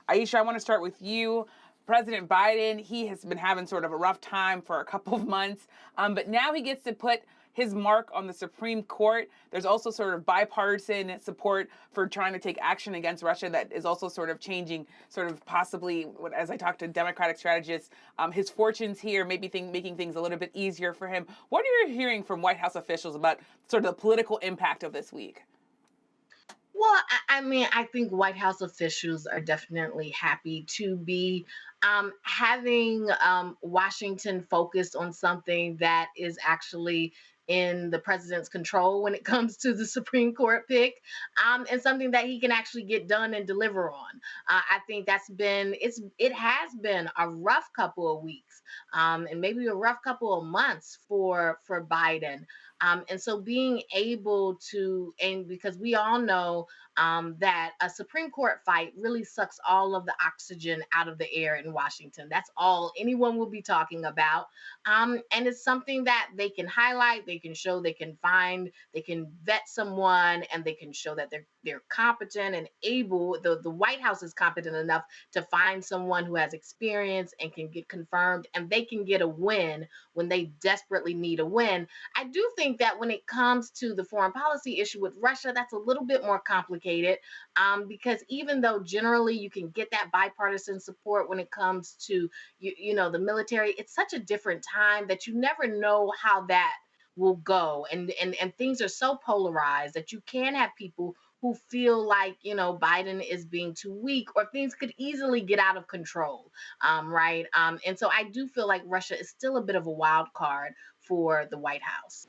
Ayesha, I want to start with you. President Biden, he has been having sort of a rough time for a couple of months, but now he gets to put his mark on the Supreme Court. There's also sort of bipartisan support for trying to take action against Russia that is also sort of changing, sort of possibly, as I talk to Democratic strategists, his fortunes here, maybe making things a little bit easier for him. What are you hearing from White House officials about sort of the political impact of this week? Well, I mean, I think White House officials are definitely happy to be having Washington focused on something that is actually in the president's control when it comes to the Supreme Court pick, and something that he can actually get done and deliver on. I think it has been a rough couple of weeks, and maybe a rough couple of months for Biden. And so being able to, and because we all know that a Supreme Court fight really sucks all of the oxygen out of the air in Washington. That's all anyone will be talking about. And it's something that they can highlight, they can show, they can find, they can vet someone, and they can show that they're competent and able. The White House is competent enough to find someone who has experience and can get confirmed, and they can get a win when they desperately need a win. I do think that when it comes to the foreign policy issue with Russia, that's a little bit more complicated, because even though generally you can get that bipartisan support when it comes to the military, it's such a different time that you never know how that will go, and things are so polarized that you can have people who feel like Biden is being too weak, or things could easily get out of control, right? And so I do feel like Russia is still a bit of a wild card for the White House.